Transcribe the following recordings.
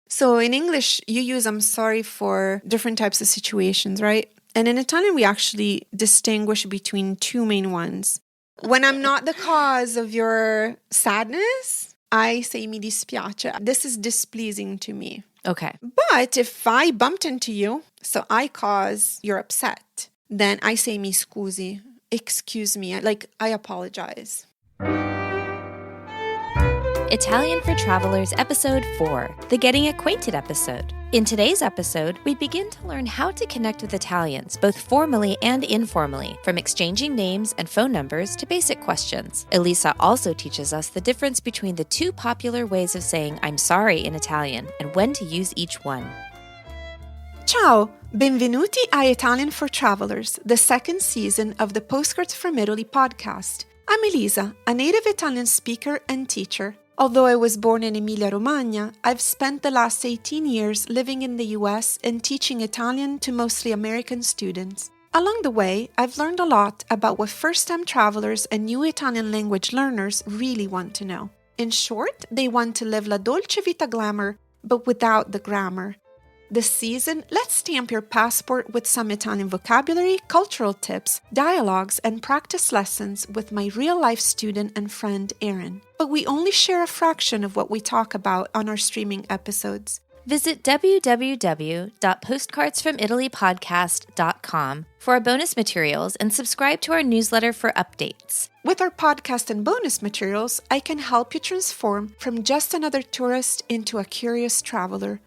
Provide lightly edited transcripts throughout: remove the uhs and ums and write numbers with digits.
So in English, you use I'm sorry for different types of situations, right? And in Italian, we actually distinguish between two main ones. When I'm not the cause of your sadness, I say mi dispiace. This is displeasing to me. Okay. But if I bumped into you, so I cause you're upset, then I say mi scusi, excuse me, like I apologize. Italian for Travelers, Episode 4, the Getting Acquainted episode. In today's episode, we begin to learn how to connect with Italians, both formally and informally, from exchanging names and phone numbers to basic questions. Elisa also teaches us the difference between the two popular ways of saying I'm sorry in Italian and when to use each one. Ciao! Benvenuti a Italian for Travelers, the second season of the Postcards from Italy podcast. I'm Elisa, a native Italian speaker and teacher. Although I was born in Emilia-Romagna, I've spent the last 18 years living in the US and teaching Italian to mostly American students. Along the way, I've learned a lot about what first-time travelers and new Italian language learners really want to know. In short, they want to live la Dolce Vita glamour, but without the grammar. This season, let's stamp your passport with some Italian vocabulary, cultural tips, dialogues, and practice lessons with my real-life student and friend, Erin. But we only share a fraction of what we talk about on our streaming episodes. Visit www.postcardsfromitalypodcast.com for our bonus materials and subscribe to our newsletter for updates. With our podcast and bonus materials, I can help you transform from just another tourist into a curious traveler.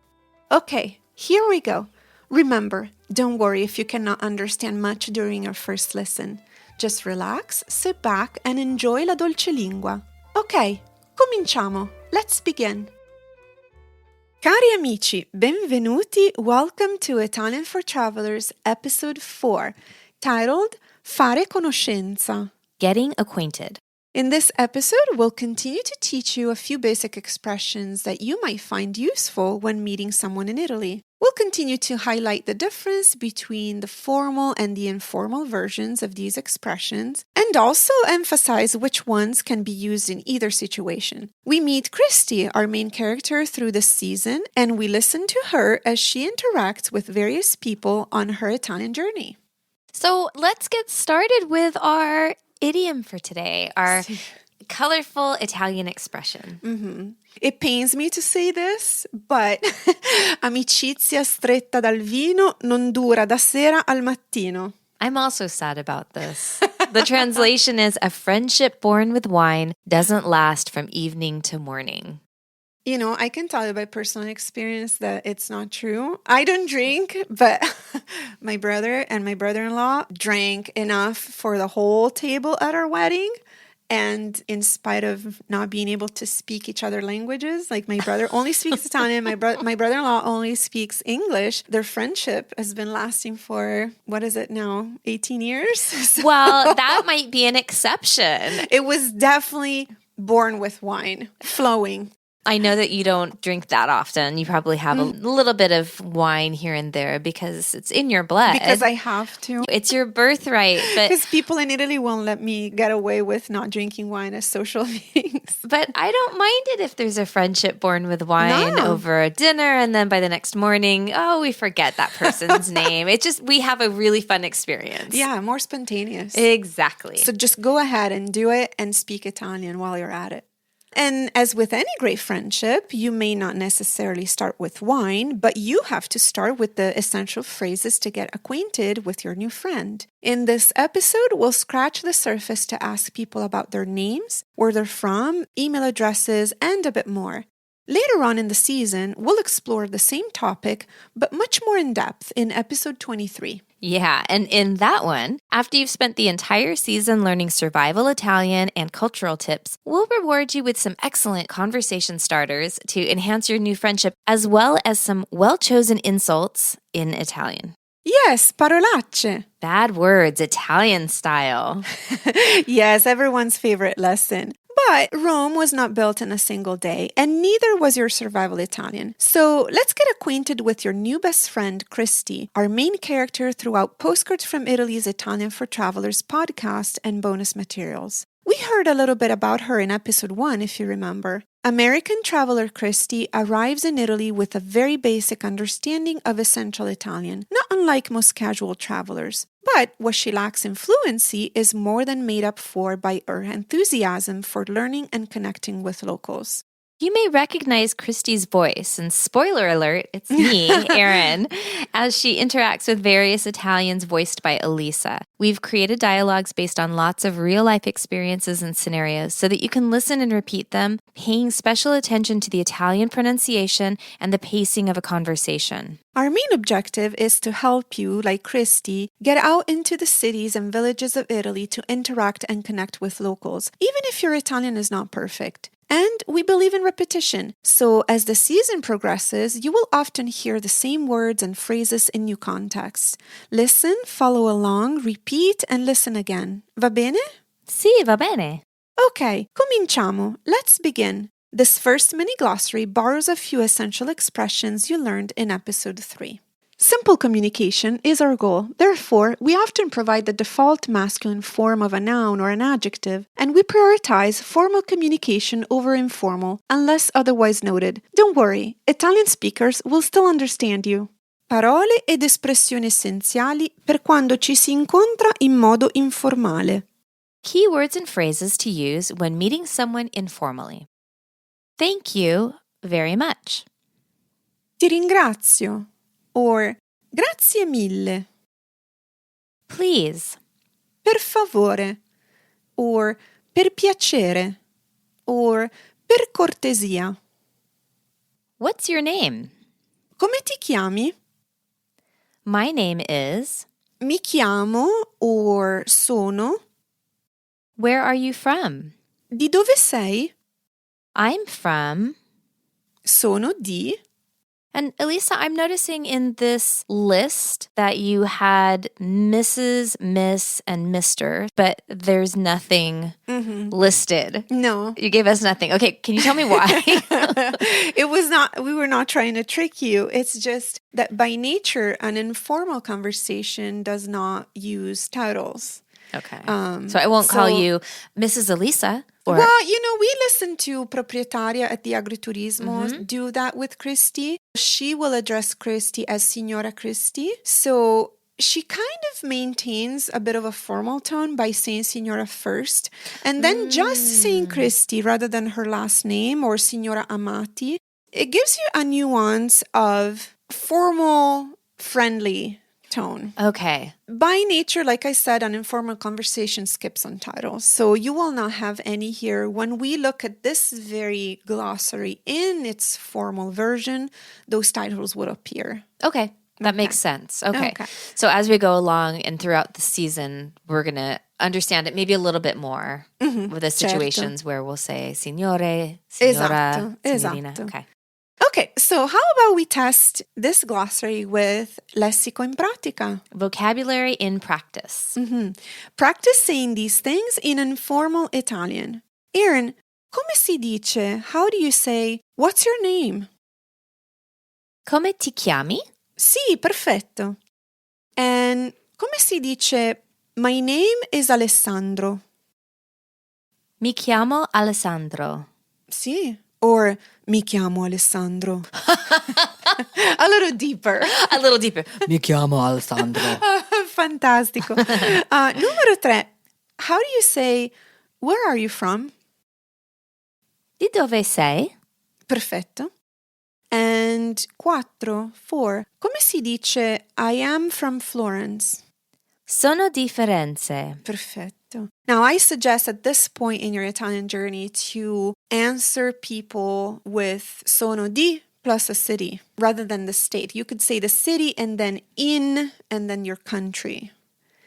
Okay. Here we go. Remember, don't worry if you cannot understand much during your first listen. Just relax, sit back, and enjoy la dolce lingua. Ok, cominciamo. Let's begin. Cari amici, benvenuti. Welcome to Italian for Travelers, Episode 4, titled Fare conoscenza. Getting Acquainted. In this episode, we'll continue to teach you a few basic expressions that you might find useful when meeting someone in Italy. We'll continue to highlight the difference between the formal and the informal versions of these expressions, and also emphasize which ones can be used in either situation. We meet Christy, our main character, through this season, and we listen to her as she interacts with various people on her Italian journey. So let's get started with our idiom for today, our colorful Italian expression. Mm-hmm. It pains me to say this, but amicizia stretta dal vino non dura da sera al mattino. I'm also sad about this. The translation is, a friendship born with wine doesn't last from evening to morning. You know, I can tell you by personal experience that it's not true. I don't drink, but my brother and my brother-in-law drank enough for the whole table at our wedding. And in spite of not being able to speak each other languages, like my brother only speaks Italian, my brother-in-law only speaks English, their friendship has been lasting for, 18 years? So, well, that might be an exception. It was definitely born with wine, flowing. I know that you don't drink that often. You probably have a little bit of wine here and there because it's in your blood. Because I have to. It's your birthright. Because people in Italy won't let me get away with not drinking wine as social beings. But I don't mind it if there's a friendship born with wine over a dinner and then by the next morning, we forget that person's name. It's just, we have a really fun experience. Yeah, more spontaneous. Exactly. So just go ahead and do it and speak Italian while you're at it. And as with any great friendship, you may not necessarily start with wine, but you have to start with the essential phrases to get acquainted with your new friend. In this episode, we'll scratch the surface to ask people about their names, where they're from, email addresses, and a bit more. Later on in the season, we'll explore the same topic, but much more in depth in episode 23. Yeah, and in that one, after you've spent the entire season learning survival Italian and cultural tips, we'll reward you with some excellent conversation starters to enhance your new friendship, as well as some well-chosen insults in Italian. Yes, parolacce. Bad words, Italian style. Yes, everyone's favorite lesson. But Rome was not built in a single day, and neither was your survival Italian. So let's get acquainted with your new best friend, Christy, our main character throughout Postcards from Italy's Italian for Travelers podcast and bonus materials. We heard a little bit about her in episode 1, if you remember. American traveler Christy arrives in Italy with a very basic understanding of essential Italian, not unlike most casual travelers. But what she lacks in fluency is more than made up for by her enthusiasm for learning and connecting with locals. You may recognize Christy's voice, and spoiler alert, it's me, Erin, as she interacts with various Italians voiced by Elisa. We've created dialogues based on lots of real-life experiences and scenarios so that you can listen and repeat them, paying special attention to the Italian pronunciation and the pacing of a conversation. Our main objective is to help you, like Christy, get out into the cities and villages of Italy to interact and connect with locals, even if your Italian is not perfect. And we believe in repetition, so as the season progresses, you will often hear the same words and phrases in new contexts. Listen, follow along, repeat, and listen again. Va bene? Sì, va bene. Okay, cominciamo. Let's begin. This first mini-glossary borrows a few essential expressions you learned in episode 3. Simple communication is our goal. Therefore, we often provide the default masculine form of a noun or an adjective, and we prioritize formal communication over informal, unless otherwise noted. Don't worry, Italian speakers will still understand you. Parole ed espressioni essenziali per quando ci si incontra in modo informale. Key words and phrases to use when meeting someone informally. Thank you very much. Ti ringrazio. Or grazie mille. Please. Per favore. Or per piacere. Or per cortesia. What's your name? Come ti chiami? My name is. Mi chiamo or sono. Where are you from? Di dove sei? I'm from. Sono di. And Elisa, I'm noticing in this list that you had Mrs., Miss, and Mr., but there's nothing listed. No. You gave us nothing. Okay, can you tell me why? We were not trying to trick you. It's just that by nature, an informal conversation does not use titles. Okay. So I won't call you Mrs. Elisa. Or... Well, we listen to Proprietaria at the Agriturismo do that with Christy. She will address Christy as Signora Christy. So she kind of maintains a bit of a formal tone by saying Signora first, and then just saying Christy rather than her last name or Signora Amati. It gives you a nuance of formal, friendly tone. Okay. By nature, like I said, an informal conversation skips on titles. So you will not have any here. When we look at this very glossary in its formal version, those titles would appear. Okay. That makes sense. Okay. So as we go along and throughout the season, we're going to understand it maybe a little bit more with the situations where we'll say signore, signora, signorina. Esatto. Okay. Okay, so how about we test this glossary with lessico in pratica? Vocabulary in practice. Practice saying these things in informal Italian. Erin, come si dice? How do you say, what's your name? Come ti chiami? Sì, perfetto. And come si dice, my name is Alessandro? Mi chiamo Alessandro. Sì. Or mi chiamo Alessandro. A little deeper. A little deeper. Mi chiamo Alessandro. Fantastico. Numero 3. How do you say, where are you from? Di dove sei? Perfetto. And 4. Come si dice, I am from Florence? Sono di Firenze. Perfetto. Now, I suggest at this point in your Italian journey to answer people with sono di plus a city rather than the state. You could say the city and then in and then your country.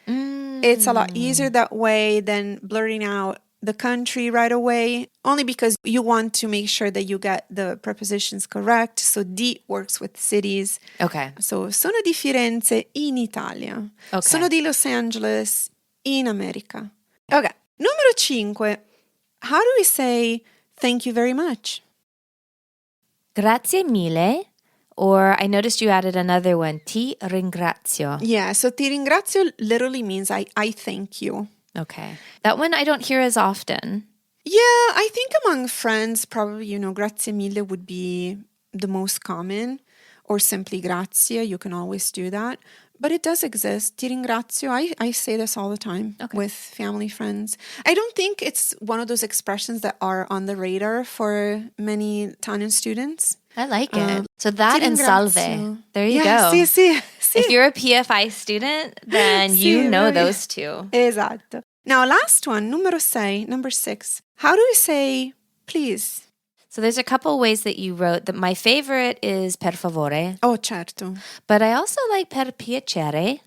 It's a lot easier that way than blurting out the country right away, only because you want to make sure that you get the prepositions correct. So di works with cities. Okay. So sono di Firenze in Italia. Okay. Sono di Los Angeles in America. Okay. Numero 5. How do we say thank you very much? Grazie mille. Or I noticed you added another one. Ti ringrazio. Yeah, so ti ringrazio literally means I thank you. Okay. That one I don't hear as often. Yeah, I think among friends, probably, grazie mille would be the most common, or simply grazie. You can always do that. But it does exist. Ti ringrazio. I say this all the time with family, friends. I don't think it's one of those expressions that are on the radar for many Italian students. I like it. So that Ti and ringrazio. salve. There you Yeah, go. sì. If you're a PFI student, then you know very- those two. Esatto. Now, last one, number 6. How do we say please? So there's a couple ways that you wrote that my favorite is per favore, Oh, certo. but I also like per piacere.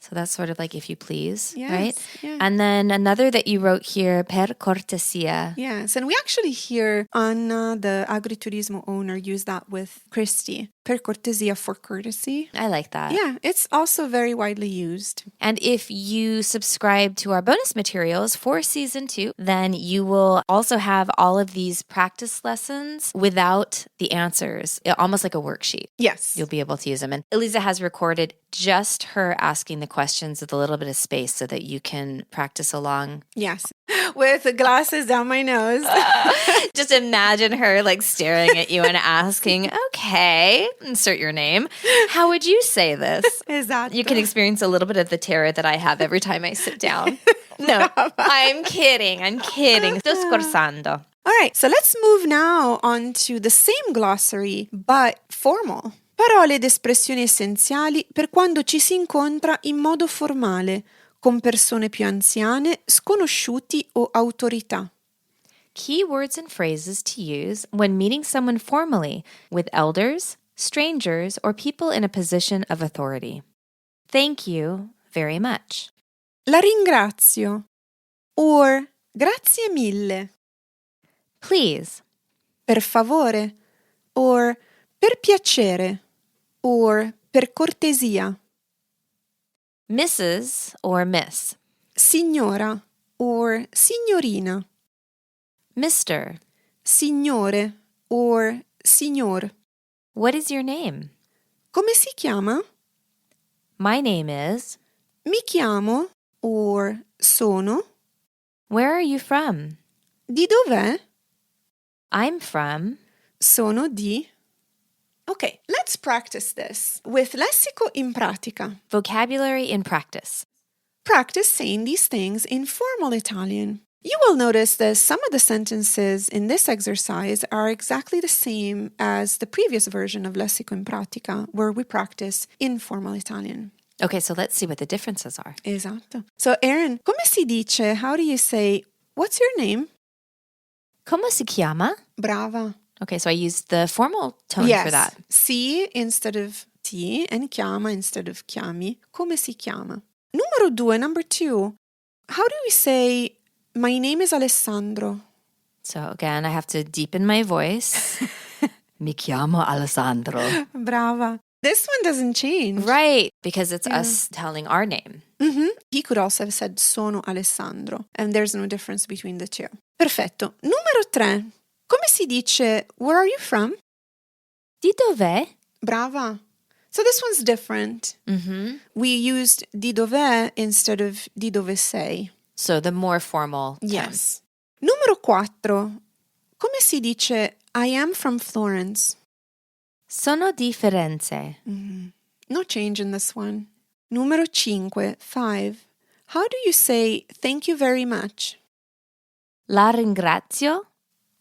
So that's sort of like if you please, right? Yeah. And then another that you wrote here, per cortesia. Yes, and we actually hear Anna, the agriturismo owner, use that with Christy. Per cortesia, for courtesy. I like that. Yeah, it's also very widely used. And if you subscribe to our bonus materials for season 2, then you will also have all of these practice lessons without the answers, almost like a worksheet. Yes. You'll be able to use them. And Elisa has recorded just her asking the questions with a little bit of space so that you can practice along. Yes, with the glasses down my nose. Just imagine her like staring at you and asking, okay, insert your name. How would you say this? Esatto. You can experience a little bit of the terror that I have every time I sit down. No, I'm kidding. Sto scherzando. All right, so let's move now on to the same glossary, but formal. Parole ed espressioni essenziali per quando ci si incontra in modo formale, con persone più anziane, sconosciuti o autorità. Key words and phrases to use when meeting someone formally with elders, strangers, or people in a position of authority. Thank you very much. La ringrazio, or grazie mille. Please. Per favore, or per piacere, or per cortesia. Mrs. or Miss. Signora, or signorina. Mr. Signore, or signor. What is your name? Come si chiama? My name is. Mi chiamo, or sono. Where are you from? Di dov'è? I'm from. Sono di. Okay, let's practice this with lessico in pratica. Vocabulary in practice. Practice saying these things in formal Italian. You will notice that some of the sentences in this exercise are exactly the same as the previous version of lessico in pratica, where we practice informal Italian. Okay, so let's see what the differences are. Esatto. So, Erin, come si dice? How do you say, what's your name? Como se chiama? Brava. Okay, so I used the formal tone for that. Si instead of ti and chiama instead of chiami. Come si chiama? Number 2. How do we say, my name is Alessandro? So again, I have to deepen my voice. Mi chiamo Alessandro. Brava. This one doesn't change. Right, because it's us telling our name. He could also have said sono Alessandro, and there's no difference between the two. Perfetto. Numero 3. Come si dice, where are you from? Di dov'è? Brava. So this one's different. We used di dov'è instead of di dove sei. So the more formal tone. Yes. Numero 4. Come si dice, I am from Florence? Sono di Firenze. No change in this one. Numero 5. How do you say thank you very much? La ringrazio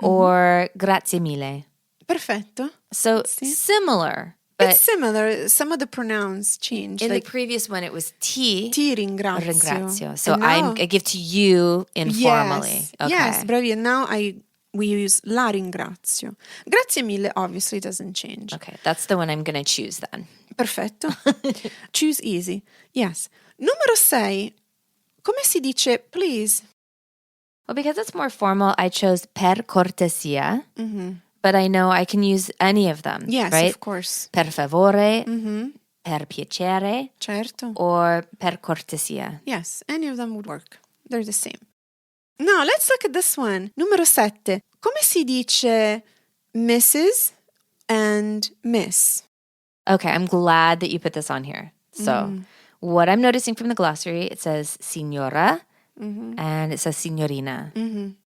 or grazie mille. Perfetto. So similar. But it's similar. Some of the pronouns change. in the previous one, it was ti. Ti ringrazio. Ringrazio. So now, I give to you informally. Yes, Okay. yes, bravi. And now we use la ringrazio. Grazie mille obviously doesn't change. Okay, that's the one I'm going to choose then. Perfetto. Choose easy. Yes. Numero 6. Come si dice please? Well, because it's more formal, I chose per cortesia. But I know I can use any of them. Yes, right? of course. Per favore, per piacere, Certo. or per cortesia. Yes, any of them would work. They're the same. Now, let's look at this one. Numero 7. Come si dice Mrs. and Miss? Okay, I'm glad that you put this on here. So, what I'm noticing from the glossary, it says signora and it says signorina.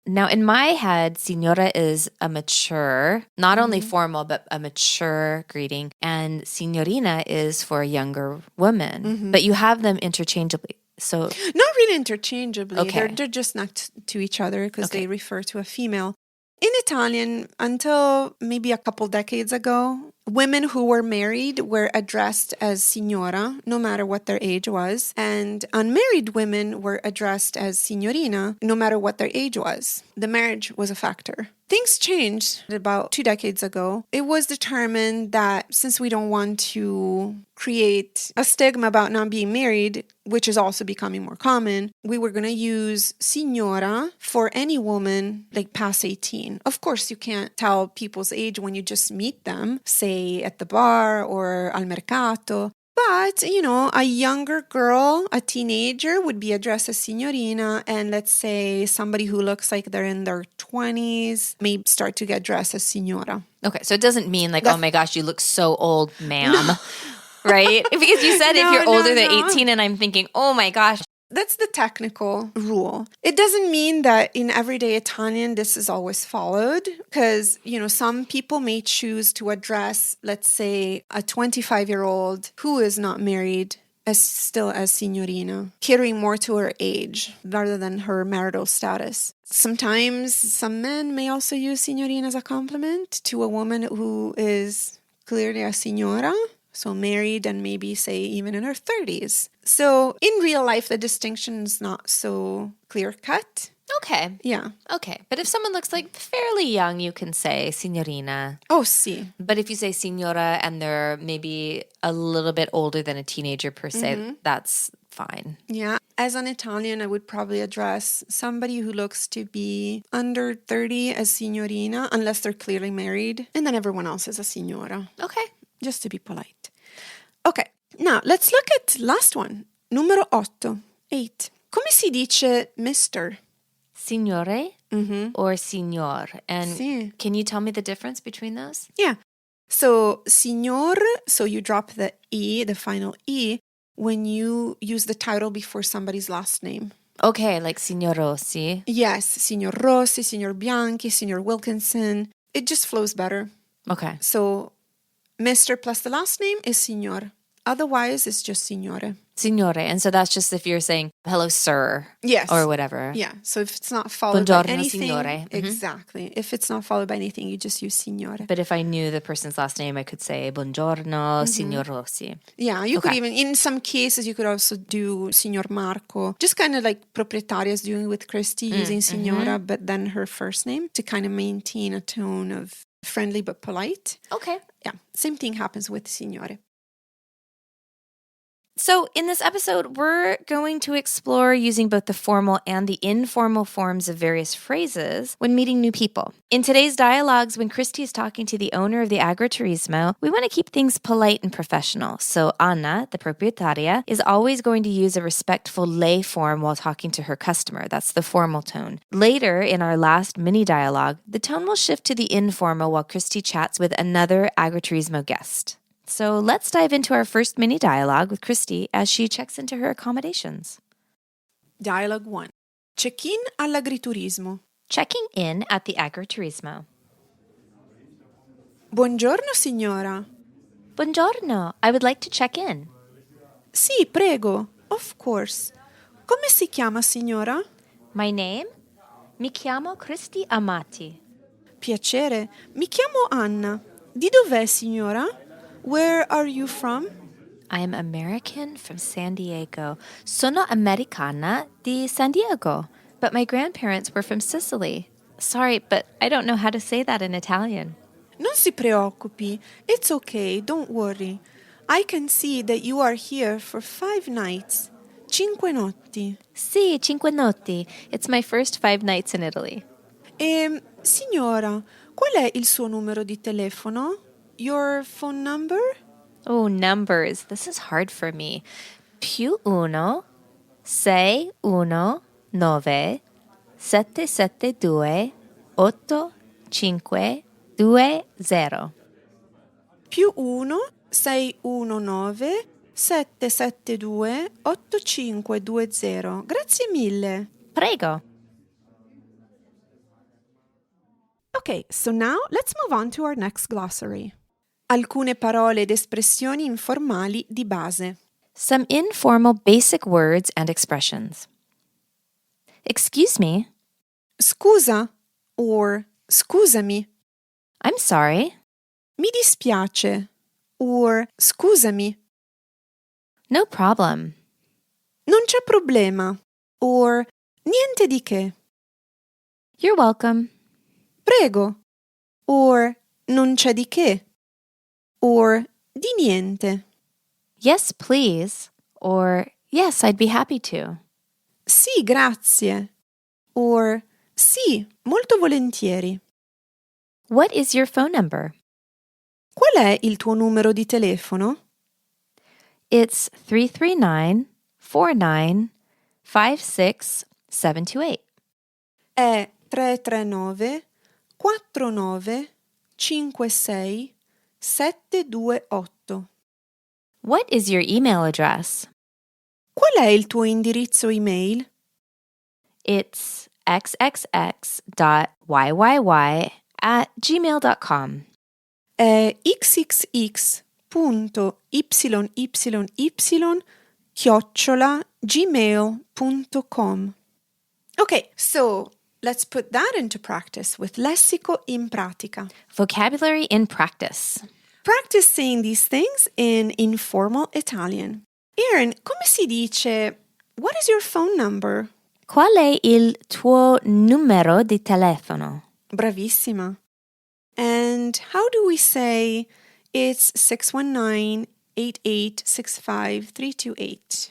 Now, in my head, signora is a mature, not only formal, but a mature greeting. And signorina is for a younger woman. But you have them interchangeably. So not really interchangeably. Okay. They're just next to each other because they refer to a female. In Italian, until maybe a couple decades ago, women who were married were addressed as signora, no matter what their age was. And unmarried women were addressed as signorina, no matter what their age was. The marriage was a factor. Things changed about 2 decades ago. It was determined that since we don't want to create a stigma about not being married, which is also becoming more common, we were going to use signora for any woman like past 18. Of course, you can't tell people's age when you just meet them, say at the bar or al mercato. But, a younger girl, a teenager, would be addressed as signorina. And let's say somebody who looks like they're in their 20s may start to get dressed as signora. Okay, so it doesn't mean like, oh my gosh, you look so old, ma'am. No. Right? Because you said if you're older than 18, and I'm thinking, oh my gosh. That's the technical rule. It doesn't mean that in everyday Italian this is always followed because, some people may choose to address, let's say, a 25-year-old who is not married still as signorina, catering more to her age rather than her marital status. Sometimes some men may also use signorina as a compliment to a woman who is clearly a signora. So married and maybe, say, even in her 30s. So in real life, the distinction is not so clear-cut. Okay. Yeah. Okay. But if someone looks like fairly young, you can say signorina. Oh, sì. But if you say signora and they're maybe a little bit older than a teenager per se, that's fine. Yeah. As an Italian, I would probably address somebody who looks to be under 30 as signorina, unless they're clearly married. And then everyone else is a signora. Okay. Just to be polite. Okay, now let's look at last one. Numero 8. Come si dice Mr.? Signore or signor? And Sì. Can you tell me the difference between those? Yeah. So, signor, so you drop the E, the final E, when you use the title before somebody's last name. Okay, like Signor Rossi. Yes, Signor Rossi, Signor Bianchi, Signor Wilkinson. It just flows better. Okay. So, Mr. plus the last name is signor. Otherwise, it's just signore. Signore. And so that's just if you're saying, hello, sir. Yes. Or whatever. Yeah. So if it's not followed Buongiorno, by anything. signore. Exactly. If it's not followed by anything, you just use signore. But if I knew the person's last name, I could say, buongiorno, Signor Rossi. Yeah. You could even, in some cases, you could also do Signor Marco. Just kind of like Proprietaria is doing with Christy, using signora, but then her first name to kind of maintain a tone of friendly but polite. Okay. Yeah. Same thing happens with signore. So in this episode, we're going to explore using both the formal and the informal forms of various phrases when meeting new people. In today's dialogues, when Christy is talking to the owner of the agriturismo, we want to keep things polite and professional. So Anna, the proprietaria, is always going to use a respectful lei form while talking to her customer. That's the formal tone. Later, in our last mini dialogue, the tone will shift to the informal while Christy chats with another agriturismo guest. So let's dive into our first mini dialogue with Christy as she checks into her accommodations. Dialogue 1. Check-in all'agriturismo. Checking in at the agriturismo. Buongiorno, signora. Buongiorno. I would like to check in. Sì, prego. Of course. Come si chiama, signora? My name? Mi chiamo Christy Amati. Piacere. Mi chiamo Anna. Di dov'è, signora? Where are you from? I am American from San Diego. Sono americana di San Diego. But my grandparents were from Sicily. Sorry, but I don't know how to say that in Italian. Non si preoccupi. It's okay. Don't worry. I can see that you are here for 5 nights. 5 notti. Sì, 5 notti. It's my first 5 nights in Italy. Signora, qual è il suo numero di telefono? Your phone number? Oh, numbers. This is hard for me. +1 619 772 8520. +1 619 772 8520. Grazie mille. Prego. Okay, so now let's move on to our next glossary. Alcune parole ed espressioni informali di base. Some informal basic words and expressions. Excuse me. Scusa or scusami. I'm sorry. Mi dispiace or scusami. No problem. Non c'è problema or niente di che. You're welcome. Prego or non c'è di che or di niente. Yes, please. Or yes, I'd be happy to. Sì, grazie or sì, molto volentieri. What is your phone number? Qual è il tuo numero di telefono? It's 339-49-56728. È 339 49 56 728. What is your email address? Qual è il tuo indirizzo email? It's xxx.yyy@gmail.com. È xxx.yyyy@gmail.com. Okay, so let's put that into practice with lessico in pratica. Vocabulary in practice. Practice saying these things in informal Italian. Erin, come si dice, what is your phone number? Qual è il tuo numero di telefono? Bravissima. And how do we say it's 619-8865-328?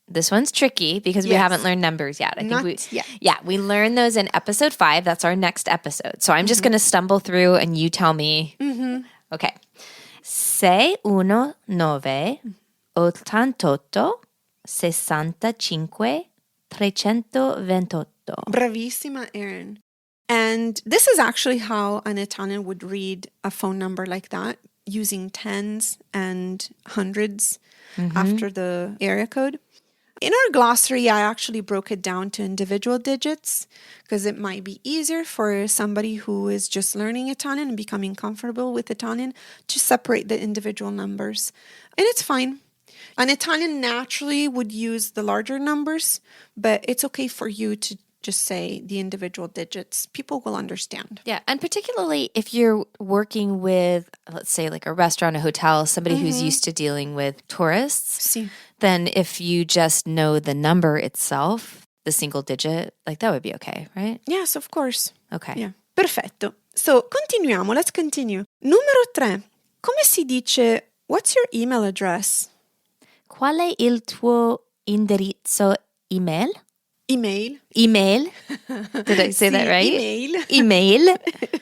This one's tricky because we Yes. haven't learned numbers yet. Not we yet. Yeah, we learned those in episode 5. That's our next episode. So I'm just going to stumble through and you tell me. Okay. 619 88 65 328. Bravissima, Erin. And this is actually how an Italian would read a phone number like that, using tens and hundreds after the area code. In our glossary, I actually broke it down to individual digits because it might be easier for somebody who is just learning Italian and becoming comfortable with Italian to separate the individual numbers. And it's fine. An Italian naturally would use the larger numbers, but it's okay for you to just say the individual digits. People will understand. Yeah, and particularly if you're working with, let's say, like a restaurant, a hotel, somebody who's used to dealing with tourists, Sì. then if you just know the number itself, the single digit, like that would be okay, right? Yes, of course. Okay. Yeah. Perfetto. So, continuiamo. Let's continue. Numero 3. Come si dice, what's your email address? Qual è il tuo indirizzo email? Email. Email? Did I say that right? Email. Email.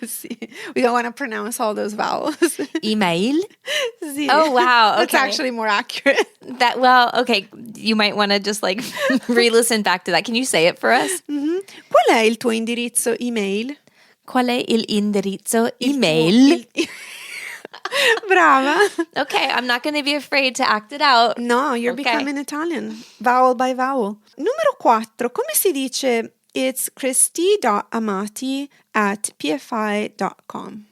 Sì. We don't want to pronounce all those vowels. Email. Sì. Oh, wow. That's Okay. actually more accurate. Okay. You might want to just like re-listen back to that. Can you say it for us? Qual è il tuo indirizzo email? Qual è il indirizzo Il email? tuo- Brava. Okay, I'm not going to be afraid to act it out. No, you're Okay. becoming Italian, vowel by vowel. Numero 4. Come si dice? It's christy.amati@pfi.com.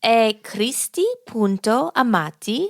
È cristi.amati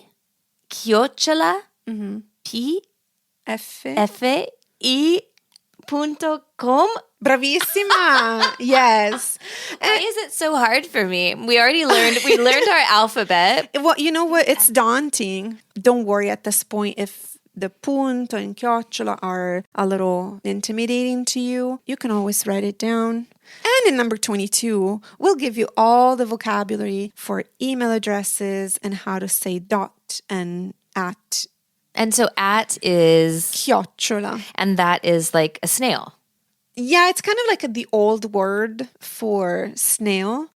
@pfi.com. Bravissima. Yes. Why is it so hard for me? We learned our alphabet. Well, you know what? It's daunting. Don't worry at this point if the punto and chiocciola are a little intimidating to you. You can always write it down. And in number 22, we'll give you all the vocabulary for email addresses and how to say dot and at. And so at is, Chiocciola. and that is like a snail. Yeah, it's kind of like the old word for snail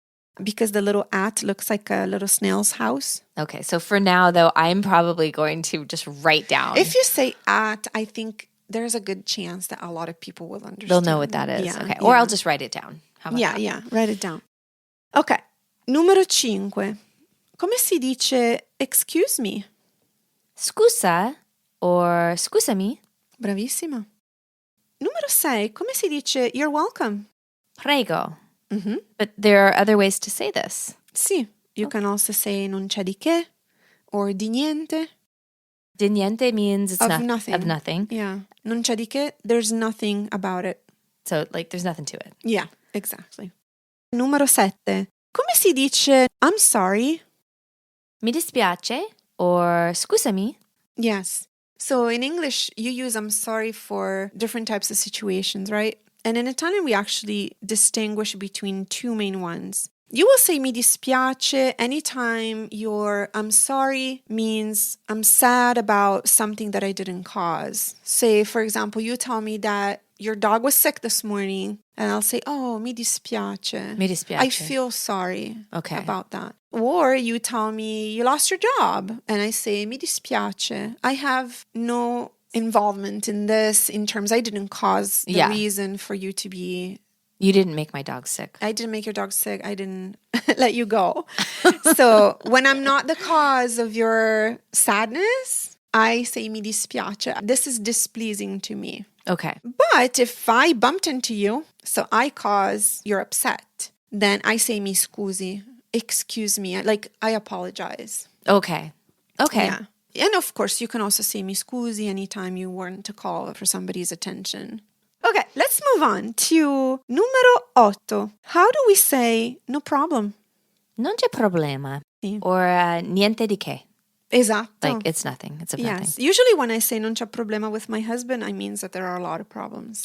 because the little at looks like a little snail's house. Okay, so for now though, I'm probably going to just write down. If you say at, I think there's a good chance that a lot of people will understand. They'll know what that is. Yeah, Okay, yeah. or I'll just write it down. How about that? Yeah, write it down. Ok, numero 5. Come si dice excuse me? Scusa or scusami. Bravissima. Numero 6. Come si dice you're welcome? Prego. But there are other ways to say this. Sì. You can also say non c'è di che or di niente. Di niente means it's nothing. Of nothing. Yeah. Non c'è di che, there's nothing about it. So, like, there's nothing to it. Yeah, exactly. Numero 7. Come si dice I'm sorry? Mi dispiace or scusami. Yes. So in English, you use I'm sorry for different types of situations, right? And in Italian, we actually distinguish between two main ones. You will say mi dispiace anytime your I'm sorry means I'm sad about something that I didn't cause. Say, for example, you tell me that your dog was sick this morning, and I'll say, oh, mi dispiace. Mi dispiace. I feel sorry about that. Or you tell me you lost your job, and I say, mi dispiace. I have no involvement in this in terms I didn't cause the reason for you to be... You didn't make my dog sick. I didn't make your dog sick. I didn't let you go. So when I'm not the cause of your sadness, I say mi dispiace. This is displeasing to me. Okay. But if I bumped into you, so I cause you're upset, then I say mi scusi. Excuse me. Like, I apologize. Okay. Yeah. And of course, you can also say mi scusi anytime you want to call for somebody's attention. Okay, let's move on to numero 8. How do we say no problem? Non c'è problema. Sì. Or niente di che. Esatto. Like, it's nothing. It's a nothing. Yes. Usually when I say non c'è problema with my husband, I mean that there are a lot of problems.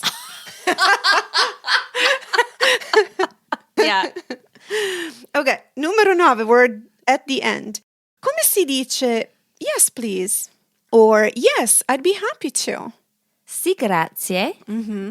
Yeah. Okay, numero 9. We're at the end. Come si dice yes, please? Or yes, I'd be happy to. Sì, grazie.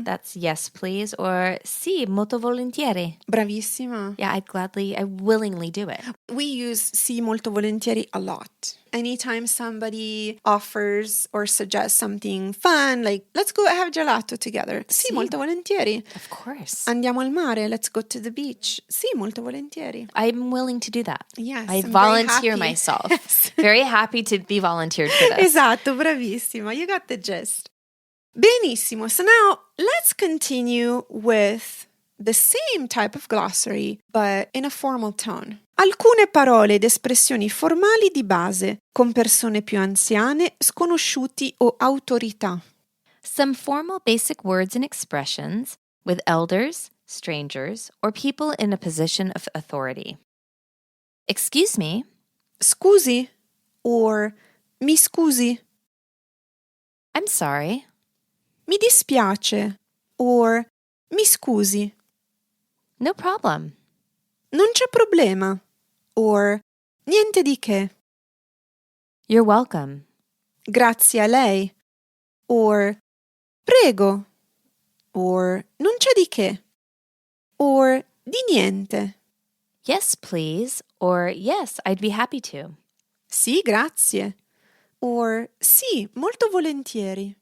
That's yes, please. Or sì, molto volentieri. Bravissima. Yeah, I willingly do it. We use sì molto volentieri a lot. Anytime somebody offers or suggests something fun, like, let's go have gelato together. Sì, molto volentieri. Of course. Andiamo al mare, let's go to the beach. Sì, molto volentieri. I'm willing to do that. Yes. I I'm volunteer very happy. myself. Yes. Very happy to be volunteered for this. Esatto, bravissima. You got the gist. Benissimo. So now let's continue with the same type of glossary, but in a formal tone. Alcune parole ed espressioni formali di base, con persone più anziane, sconosciuti o autorità. Some formal basic words and expressions with elders, strangers, or people in a position of authority. Excuse me. Scusi or mi scusi. I'm sorry. Mi dispiace or mi scusi. No problem. Non c'è problema or niente di che. You're welcome. Grazie a lei or prego or non c'è di che or di niente. Yes, please. Or yes, I'd be happy to. Sì, grazie. Or sì, molto volentieri.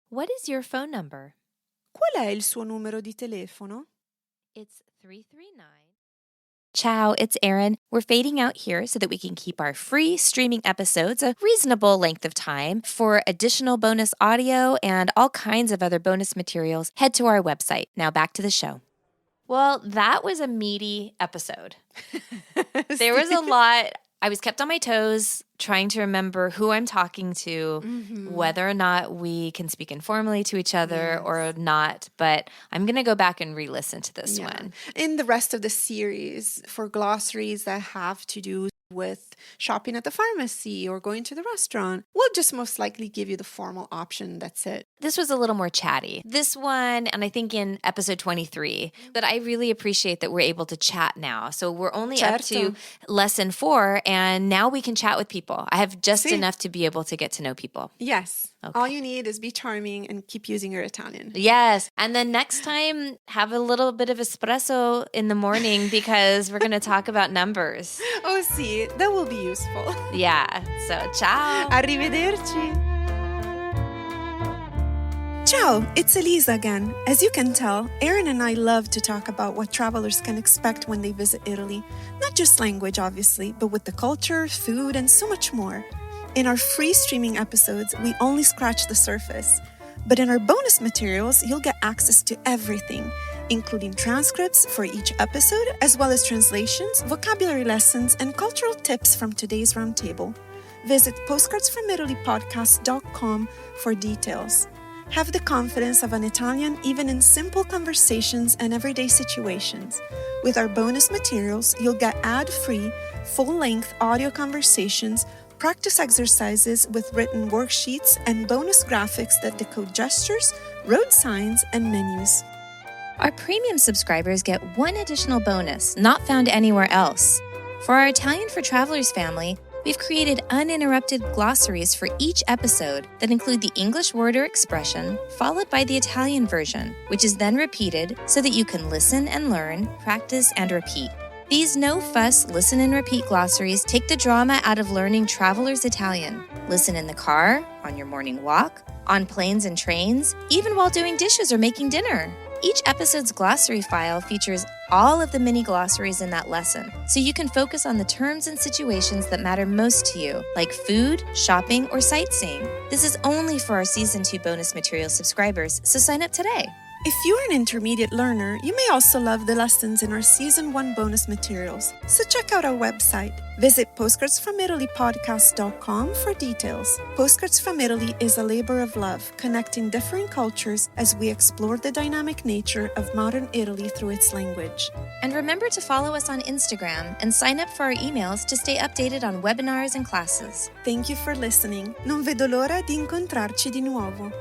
What is your phone number? Qual è il suo numero di telefono? It's 339. Ciao, it's Erin. We're fading out here so that we can keep our free streaming episodes a reasonable length of time. For additional bonus audio and all kinds of other bonus materials, head to our website. Now back to the show. Well, that was a meaty episode. There was a lot. I was kept on my toes trying to remember who I'm talking to, whether or not we can speak informally to each other or not. But I'm going to go back and re-listen to this one. In the rest of the series, for glossaries that have to do with shopping at the pharmacy or going to the restaurant, we'll just most likely give you the formal option. That's it. This was a little more chatty. This one, and I think in episode 23, but I really appreciate that we're able to chat now. So we're only up to lesson 4, and now we can chat with people. I have just enough to be able to get to know people. Yes. Okay. All you need is be charming and keep using your Italian. Yes. And then next time, have a little bit of espresso in the morning because we're going to talk about numbers. Oh, sì. That will be useful. Yeah. So, ciao. Arrivederci. Ciao, it's Elisa again. As you can tell, Erin and I love to talk about what travelers can expect when they visit Italy. Not just language, obviously, but with the culture, food, and so much more. In our free streaming episodes, we only scratch the surface. But in our bonus materials, you'll get access to everything. including transcripts for each episode, as well as translations, vocabulary lessons, and cultural tips from today's roundtable. Visit postcardsfromitalypodcast.com for details. Have the confidence of an Italian even in simple conversations and everyday situations. With our bonus materials, you'll get ad-free, full-length audio conversations, practice exercises with written worksheets, and bonus graphics that decode gestures, road signs, and menus. Our premium subscribers get one additional bonus not found anywhere else. For our Italian for Travelers family, we've created uninterrupted glossaries for each episode that include the English word or expression, followed by the Italian version, which is then repeated so that you can listen and learn, practice, and repeat. These no-fuss listen and repeat glossaries take the drama out of learning traveler's Italian. Listen in the car, on your morning walk, on planes and trains, even while doing dishes or making dinner. Each episode's glossary file features all of the mini-glossaries in that lesson, so you can focus on the terms and situations that matter most to you, like food, shopping, or sightseeing. This is only for our Season 2 bonus material subscribers, so sign up today. If you're an intermediate learner, you may also love the lessons in our Season 1 bonus materials, so check out our website. Visit postcardsfromitalypodcast.com for details. Postcards from Italy is a labor of love, connecting different cultures as we explore the dynamic nature of modern Italy through its language. And remember to follow us on Instagram and sign up for our emails to stay updated on webinars and classes. Thank you for listening. Non vedo l'ora di incontrarci di nuovo.